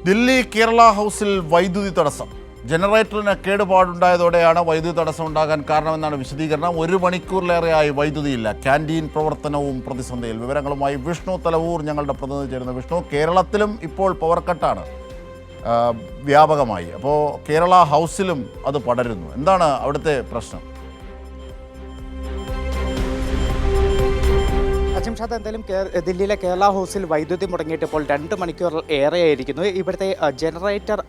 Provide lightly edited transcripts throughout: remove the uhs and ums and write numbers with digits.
ദില്ലി കേരള ഹൗസിൽ വൈദ്യുതി തടസ്സം. ജനറേറ്ററിന് കേടുപാടുണ്ടായതോടെയാണ് വൈദ്യുതി തടസ്സം ഉണ്ടാകാൻ കാരണമെന്നാണ് വിശദീകരണം. 1 മണിക്കൂറിലേറെയായി വൈദ്യുതിയില്ല. ക്യാൻറ്റീൻ പ്രവർത്തനവും പ്രതിസന്ധിയിൽ. വിവരങ്ങളുമായി വിഷ്ണു തലവൂർ ഞങ്ങളുടെ പ്രതിനിധി ചേരുന്നു. വിഷ്ണു, കേരളത്തിലും ഇപ്പോൾ പവർ കട്ടാണ് വ്യാപകമായി. അപ്പോൾ കേരള ഹൗസിലും അത് പടരുന്നു. എന്താണ് അവിടുത്തെ പ്രശ്നം? അജിംഷാദ്, എന്തായാലും ദില്ലിയിലെ കേരള ഹൗസിൽ വൈദ്യുതി മുടങ്ങിയിട്ട് ഇപ്പോൾ 2 മണിക്കൂർ ഏറെയായിരിക്കുന്നു. ഇവിടുത്തെ ജനറേറ്റർ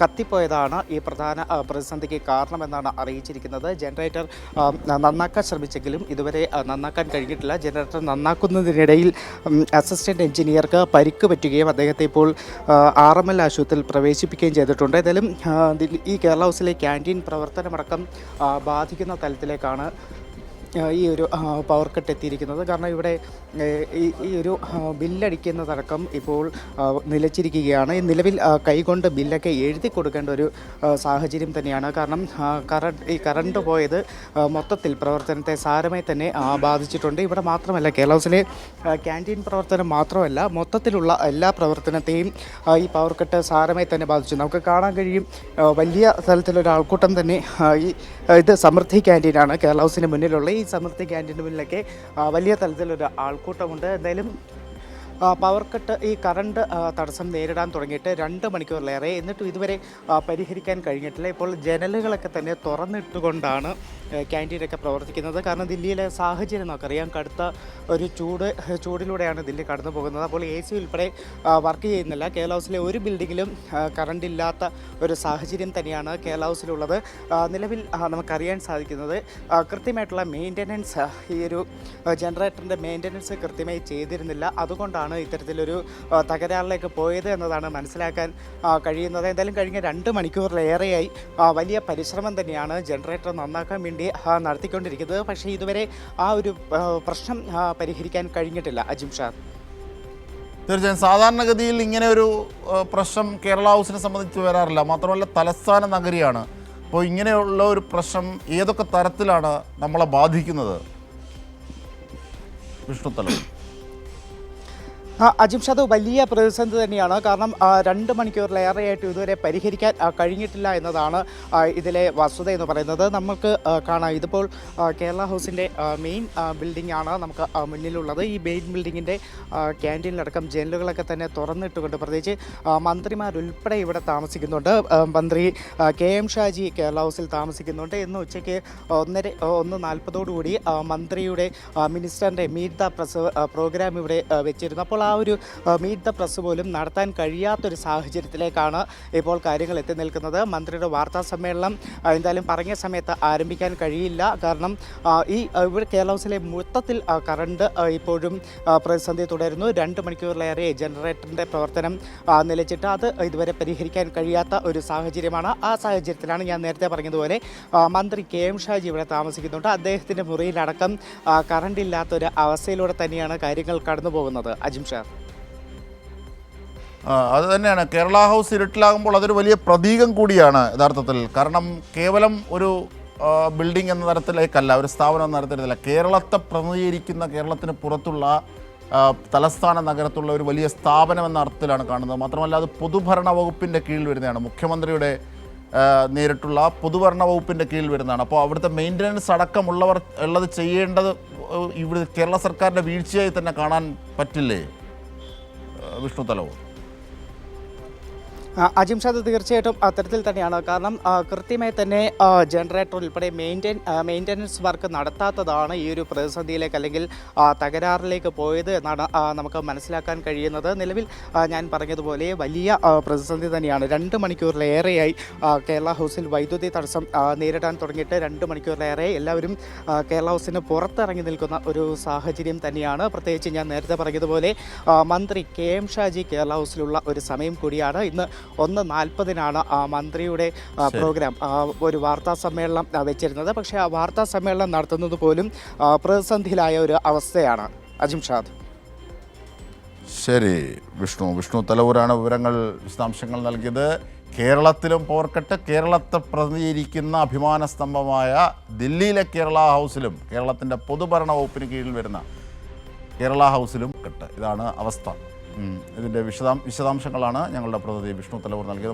കത്തിപ്പോയതാണ് ഈ പ്രധാന പ്രതിസന്ധിക്ക് കാരണമെന്നാണ് അറിയിച്ചിരിക്കുന്നത്. ജനറേറ്റർ നന്നാക്കാൻ ശ്രമിച്ചെങ്കിലും ഇതുവരെ നന്നാക്കാൻ കഴിഞ്ഞിട്ടില്ല. ജനറേറ്റർ നന്നാക്കുന്നതിനിടയിൽ അസിസ്റ്റൻറ്റ് എഞ്ചിനീയർക്ക് പരിക്ക് പറ്റുകയും അദ്ദേഹത്തെ ഇപ്പോൾ RML ആശുപത്രിയിൽ പ്രവേശിപ്പിക്കുകയും ചെയ്തിട്ടുണ്ട്. ഏതായാലും ഈ കേരള ഹൗസിലെ ക്യാൻറ്റീൻ പ്രവർത്തനമടക്കം ബാധിക്കുന്ന തലത്തിലേക്കാണ് ഈ ഒരു പവർ കട്ട് എത്തിയിരിക്കുന്നത്. കാരണം ഇവിടെ ഈ ഒരു ബില്ലടിക്കുന്നതടക്കം ഇപ്പോൾ നിലച്ചിരിക്കുകയാണ്. നിലവിൽ കൈകൊണ്ട് ബില്ലൊക്കെ എഴുതി കൊടുക്കേണ്ട ഒരു സാഹചര്യം തന്നെയാണ്. കാരണം ഈ കറണ്ട് പോയത് മൊത്തത്തിൽ പ്രവർത്തനത്തെ സാരമായി തന്നെ ബാധിച്ചിട്ടുണ്ട്. ഇവിടെ മാത്രമല്ല, കേരള ഹൗസിലെ ക്യാൻറ്റീൻ പ്രവർത്തനം മാത്രമല്ല, മൊത്തത്തിലുള്ള എല്ലാ പ്രവർത്തനത്തെയും ഈ പവർ കട്ട് സാരമായി തന്നെ ബാധിച്ചു. നമുക്ക് കാണാൻ കഴിയും, വലിയ തലത്തിലൊരു ആൾക്കൂട്ടം തന്നെ ഇത് സമൃദ്ധി ക്യാൻറ്റീനാണ്. കേരള ഹൗസിന് മുന്നിലുള്ള ഈ സമൃദ്ധി ക്യാൻറ്റീൻ്റെ മുന്നിലൊക്കെ വലിയ തലത്തിലൊരു ആൾക്കൂട്ടമുണ്ട്. എന്തായാലും പവർ കട്ട്, ഈ കറണ്ട് തടസ്സം നേരിടാൻ തുടങ്ങിയിട്ട് 2 മണിക്കൂറിലേറെ, എന്നിട്ടും ഇതുവരെ പരിഹരിക്കാൻ കഴിഞ്ഞിട്ടില്ല. ഇപ്പോൾ ജനലുകളൊക്കെ തന്നെ തുറന്നിട്ടുകൊണ്ടാണ് ക്യാൻറ്റീനൊക്കെ പ്രവർത്തിക്കുന്നത്. കാരണം ദില്ലിയിലെ സാഹചര്യം നമുക്കറിയാം, കടുത്ത ഒരു ചൂടിലൂടെയാണ് ദില്ലി കടന്നു പോകുന്നത്. അപ്പോൾ AC ഉൾപ്പെടെ വർക്ക് ചെയ്യുന്നില്ല. കേരള ഹൗസിലെ ഒരു ബിൽഡിങ്ങിലും കറണ്ട് ഇല്ലാത്ത ഒരു സാഹചര്യം തന്നെയാണ് കേരള ഹൗസിലുള്ളത്. നിലവിൽ നമുക്കറിയാൻ സാധിക്കുന്നത്, കൃത്യമായിട്ടുള്ള മെയിൻ്റനൻസ്, ഈ ഒരു ജനറേറ്ററിൻ്റെ മെയിൻ്റനൻസ് കൃത്യമായി ചെയ്തിരുന്നില്ല. അതുകൊണ്ടാണ് ഇത്തരത്തിലൊരു തകരാറിലേക്ക് പോയത് എന്നതാണ് മനസ്സിലാക്കാൻ കഴിയുന്നത്. എന്തായാലും കഴിഞ്ഞ 2 മണിക്കൂറിലേറെയായി വലിയ പരിശ്രമം തന്നെയാണ് ജനറേറ്റർ നന്നാക്കാൻ വേണ്ടി നടത്തിക്കൊണ്ടിരിക്കുന്നത്. പക്ഷേ ഇതുവരെ ആ ഒരു പ്രശ്നം പരിഹരിക്കാൻ കഴിഞ്ഞിട്ടില്ല. അജിംഷാദ്, തീർച്ചയായും സാധാരണഗതിയിൽ ഇങ്ങനെ ഒരു പ്രശ്നം കേരള ഹൗസിനെ സംബന്ധിച്ച് വരാറില്ല. മാത്രമല്ല, തലസ്ഥാന നഗരിയാണ്. അപ്പോൾ ഇങ്ങനെയുള്ള ഒരു പ്രശ്നം ഏതൊക്കെ തരത്തിലാണ് നമ്മളെ ബാധിക്കുന്നത്? വിഷ്ണു തലവൂർ. അജിംഷാദ്, വലിയ പ്രതിസന്ധി തന്നെയാണ്. കാരണം 2 മണിക്കൂറിലേറെയായിട്ട് ഇതുവരെ പരിഹരിക്കാൻ കഴിഞ്ഞിട്ടില്ല എന്നതാണ് ഇതിലെ വസ്തുത എന്ന് പറയുന്നത്. നമുക്ക് കാണാം, ഇതിപ്പോൾ കേരള ഹൗസിൻ്റെ മെയിൻ ബിൽഡിംഗ് ആണ് നമുക്ക് മുന്നിലുള്ളത്. ഈ മെയിൻ ബിൽഡിങ്ങിൻ്റെ ക്യാൻറ്റീനിലടക്കം ജനലുകളൊക്കെ തന്നെ തുറന്നിട്ടുകൊണ്ട്, പ്രത്യേകിച്ച് മന്ത്രിമാരുൾപ്പെടെ ഇവിടെ താമസിക്കുന്നുണ്ട്. മന്ത്രി KM ഷാജി കേരള ഹൗസിൽ താമസിക്കുന്നുണ്ട്. ഇന്ന് ഉച്ചയ്ക്ക് 1:40 മന്ത്രിയുടെ മിനിസ്റ്ററിൻ്റെ മീറ്റ് ദ പ്രസ് പ്രോഗ്രാം ഇവിടെ വെച്ചിരുന്നു. അപ്പോൾ ആ ഒരു മീറ്റ് ദ പ്രസ് പോലും നടത്താൻ കഴിയാത്തൊരു സാഹചര്യത്തിലേക്കാണ് ഇപ്പോൾ കാര്യങ്ങൾ എത്തി നിൽക്കുന്നത്. മന്ത്രിയുടെ വാർത്താ സമ്മേളനം എന്തായാലും പറഞ്ഞ സമയത്ത് ആരംഭിക്കാൻ കഴിയില്ല. കാരണം ഇവിടെ കേരള ഹൗസിലെ മൊത്തത്തിൽ കറണ്ട് ഇപ്പോഴും പ്രതിസന്ധി തുടരുന്നു. 2 മണിക്കൂറിലേറെ ജനറേറ്ററിൻ്റെ പ്രവർത്തനം നിലച്ചിട്ട് അത് ഇതുവരെ പരിഹരിക്കാൻ കഴിയാത്ത ഒരു സാഹചര്യമാണ്. ആ സാഹചര്യത്തിലാണ് ഞാൻ നേരത്തെ പറഞ്ഞതുപോലെ മന്ത്രി KM ഷാജി ഇവിടെ താമസിക്കുന്നുണ്ട്. അദ്ദേഹത്തിൻ്റെ മുറിയിലടക്കം കറണ്ട് ഇല്ലാത്തൊരു അവസ്ഥയിലൂടെ തന്നെയാണ് കാര്യങ്ങൾ കടന്നു പോകുന്നത്. അജിംഷാദ്, അത് തന്നെയാണ്. കേരള ഹൗസ് ഇരുട്ടിലാകുമ്പോൾ അതൊരു വലിയ പ്രതീകം കൂടിയാണ് യഥാർത്ഥത്തിൽ. കാരണം കേവലം ഒരു ബിൽഡിംഗ് എന്ന തരത്തിലേക്കല്ല, ഒരു സ്ഥാപനം എന്ന തരത്തിലല്ല, കേരളത്തെ പ്രതിനിധീകരിക്കുന്ന, കേരളത്തിന് പുറത്തുള്ള തലസ്ഥാന നഗരത്തുള്ള ഒരു വലിയ സ്ഥാപനം എന്ന അർത്ഥത്തിലാണ് കാണുന്നത്. മാത്രമല്ല, അത് പൊതുഭരണ വകുപ്പിൻ്റെ കീഴിൽ വരുന്നതാണ്. മുഖ്യമന്ത്രിയുടെ നേരിട്ടുള്ള പൊതുഭരണ വകുപ്പിൻ്റെ കീഴിൽ വരുന്നതാണ്. അപ്പോൾ അവിടുത്തെ മെയിൻ്റനൻസ് അടക്കമുള്ളവർ ഉള്ളത് ചെയ്യേണ്ടത് ഇവിടെ കേരള സർക്കാരിൻ്റെ വീഴ്ചയായി തന്നെ കാണാൻ പറ്റില്ലേ വിഷ്ണു തലവൂർ? അജിംഷാദ്, തീർച്ചയായിട്ടും അത്തരത്തിൽ തന്നെയാണ്. കാരണം കൃത്യമായി തന്നെ ജനറേറ്റർ ഉൾപ്പെടെ മെയിൻ്റനൻസ് വർക്ക് നടത്താത്തതാണ് ഈ ഒരു പ്രതിസന്ധിയിലേക്ക് അല്ലെങ്കിൽ തകരാറിലേക്ക് പോയത് എന്നാണ് നമുക്ക് മനസ്സിലാക്കാൻ കഴിയുന്നത്. നിലവിൽ ഞാൻ പറഞ്ഞതുപോലെ വലിയ പ്രതിസന്ധി തന്നെയാണ്. 2 മണിക്കൂറിലേറെയായി കേരള ഹൗസിൽ വൈദ്യുതി തടസ്സം നേരിടാൻ തുടങ്ങിയിട്ട് 2 മണിക്കൂറിലേറെ എല്ലാവരും കേരള ഹൗസിന് പുറത്തിറങ്ങി നിൽക്കുന്ന ഒരു സാഹചര്യം തന്നെയാണ്. പ്രത്യേകിച്ച് ഞാൻ നേരത്തെ പറഞ്ഞതുപോലെ മന്ത്രി KM ഷാജി കേരള ഹൗസിലുള്ള ഒരു സമയം കൂടിയാണ്. ഇന്ന് 1:40 മന്ത്രിയുടെ പ്രോഗ്രാം, ഒരു വാർത്താ സമ്മേളനം വെച്ചിരുന്നത്. പക്ഷേ ആ വാർത്താ സമ്മേളനം നടത്തുന്നത് പോലും പ്രതിസന്ധിയിലായ ഒരു അവസ്ഥയാണ്. അജിംഷാദ്, ശരി. വിഷ്ണു തലവൂരാണ് വിശദാംശങ്ങൾ നൽകിയത്. കേരളത്തിലും പവർ കട്ട്, കേരളത്തെ പ്രതിനിധീകരിക്കുന്ന അഭിമാന സ്തംഭമായ ദില്ലിയിലെ കേരള ഹൗസിലും, കേരളത്തിൻ്റെ പൊതുഭരണ വകുപ്പിന് കീഴിൽ വരുന്ന കേരള ഹൗസിലും കട്ട്. ഇതാണ് അവസ്ഥ. ഇതിൻ്റെ വിശദാംശങ്ങളാണ് ഞങ്ങളുടെ പ്രതിനിധി വിഷ്ണു തലവൂർ നൽകിയത്.